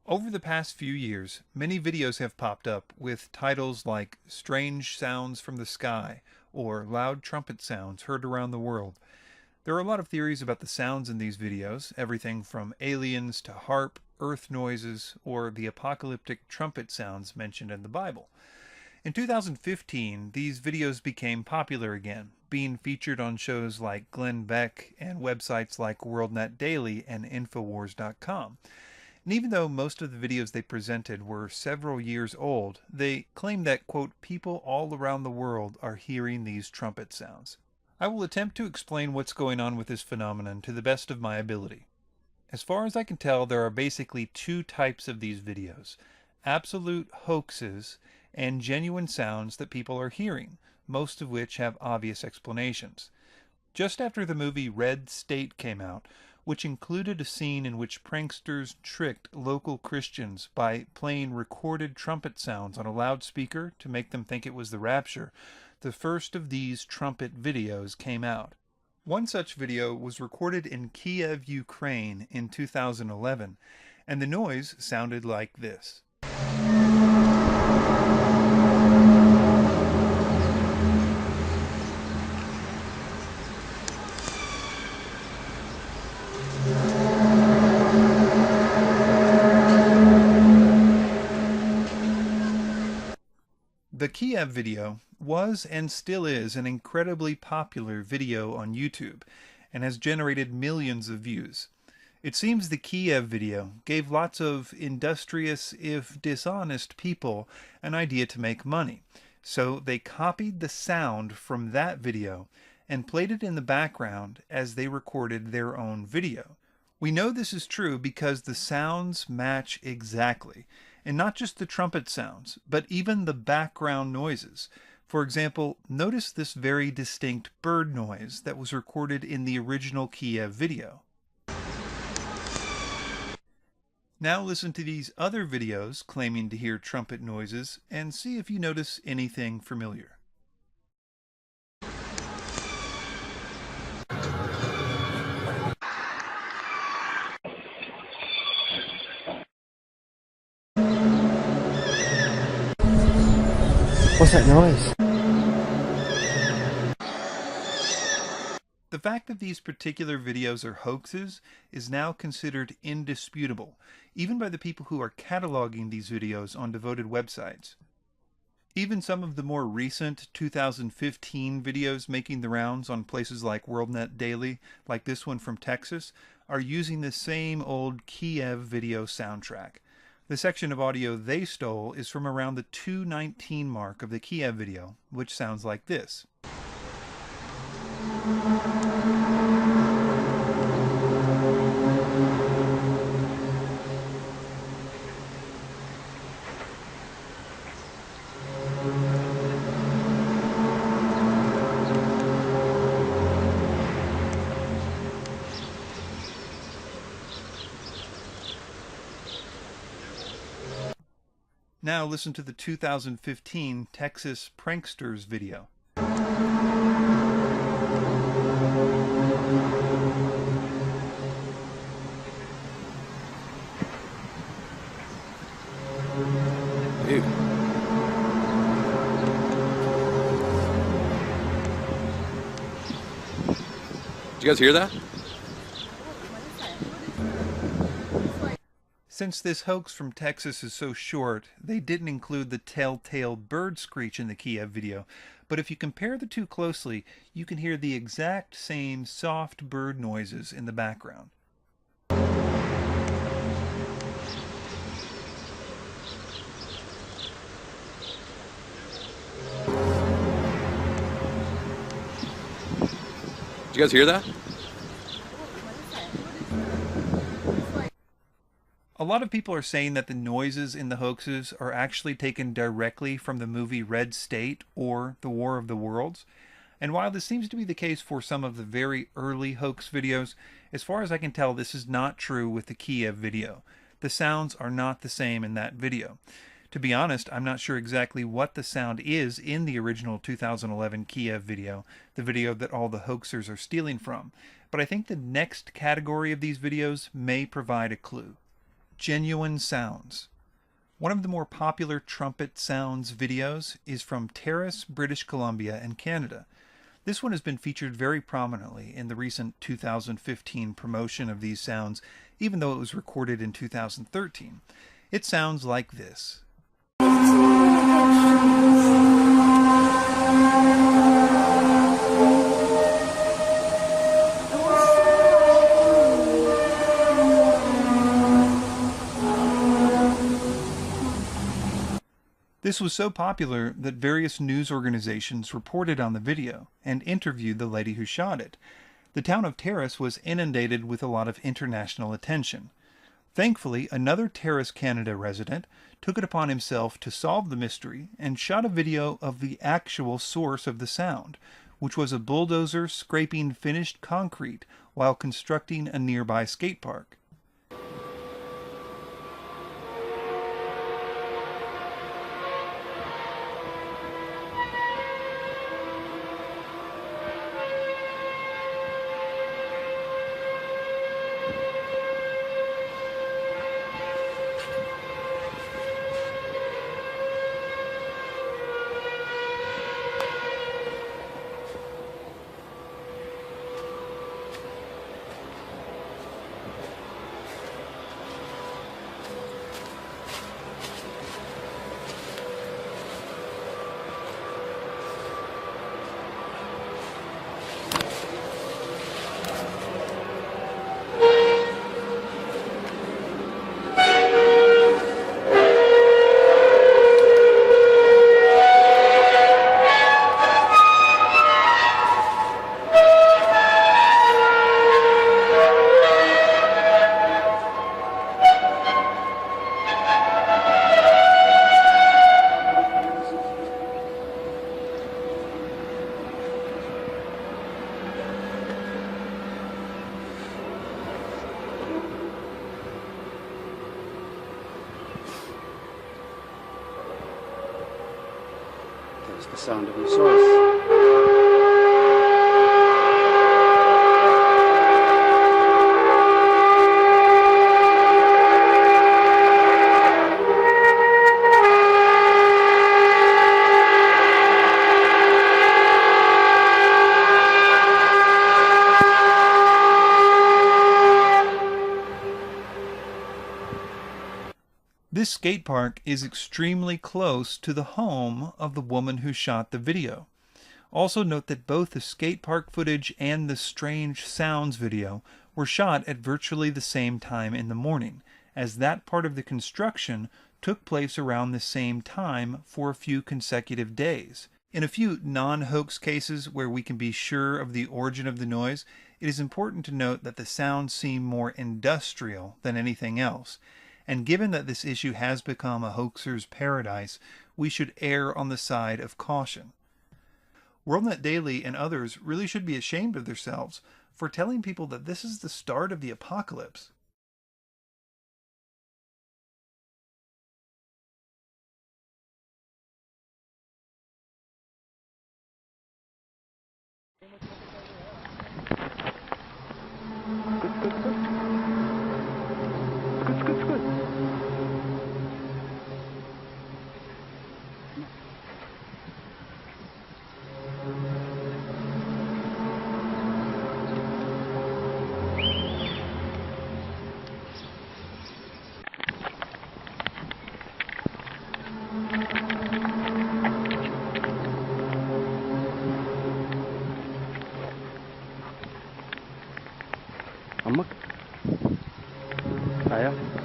Over the past few years, many videos have popped up with titles like Strange Sounds from the Sky or Loud Trumpet Sounds Heard Around the World. There are a lot of theories about the sounds in these videos, everything from aliens to harp, earth noises, or the apocalyptic trumpet sounds mentioned in the Bible. In 2015, these videos became popular again, being featured on shows like Glenn Beck and websites like WorldNet Daily and Infowars.com. And even though most of the videos they presented were several years old, they claim that, quote, people all around the world are hearing these trumpet sounds. I will attempt to explain what's going on with this phenomenon to the best of my ability. As far as I can tell, there are basically two types of these videos: absolute hoaxes and genuine sounds that people are hearing, most of which have obvious explanations. Just after the movie Red State came out, which included a scene in which pranksters tricked local Christians by playing recorded trumpet sounds on a loudspeaker to make them think it was the rapture, the first of these trumpet videos came out. One such video was recorded in Kiev, Ukraine in 2011, and the noise sounded like this. The Kiev video was and still is an incredibly popular video on YouTube and has generated millions of views. It seems the Kiev video gave lots of industrious, if dishonest people an idea to make money. So they copied the sound from that video and played it in the background as they recorded their own video. We know this is true because the sounds match exactly. And not just the trumpet sounds, but even the background noises. For example, notice this very distinct bird noise that was recorded in the original Kiev video. Now listen to these other videos claiming to hear trumpet noises and see if you notice anything familiar. What's that noise? The fact that these particular videos are hoaxes is now considered indisputable, even by the people who are cataloging these videos on devoted websites. Even some of the more recent 2015 videos making the rounds on places like WorldNet Daily, like this one from Texas, are using the same old Kiev video soundtrack. The section of audio they stole is from around the 2:19 mark of the Kiev video, which sounds like this. Now listen to the 2015 Texas Pranksters video. Dude. Did you guys hear that? Since this hoax from Texas is so short, they didn't include the telltale bird screech in the Kiev video, but if you compare the two closely, you can hear the exact same soft bird noises in the background. Did you guys hear that? A lot of people are saying that the noises in the hoaxes are actually taken directly from the movie Red State or The War of the Worlds. And while this seems to be the case for some of the very early hoax videos, as far as I can tell, this is not true with the Kiev video. The sounds are not the same in that video. To be honest, I'm not sure exactly what the sound is in the original 2011 Kiev video, the video that all the hoaxers are stealing from, but I think the next category of these videos may provide a clue. genuine sounds. One of the more popular trumpet sounds videos is from Terrace, British Columbia, and Canada. This one has been featured very prominently in the recent 2015 promotion of these sounds, even though it was recorded in 2013. It sounds like this. This was so popular that various news organizations reported on the video and interviewed the lady who shot it. The town of Terrace was inundated with a lot of international attention. Thankfully, another Terrace, Canada resident took it upon himself to solve the mystery and shot a video of the actual source of the sound, which was a bulldozer scraping finished concrete while constructing a nearby skate park. There's the sound of the source. This skate park is extremely close to the home of the woman who shot the video. Also note that both the skate park footage and the strange sounds video were shot at virtually the same time in the morning, as that part of the construction took place around the same time for a few consecutive days. In a few non-hoax cases where we can be sure of the origin of the noise, it is important to note that the sounds seem more industrial than anything else. And given that this issue has become a hoaxer's paradise, we should err on the side of caution. WorldNet Daily and others really should be ashamed of themselves for telling people that this is the start of the apocalypse. عمك؟ ايوه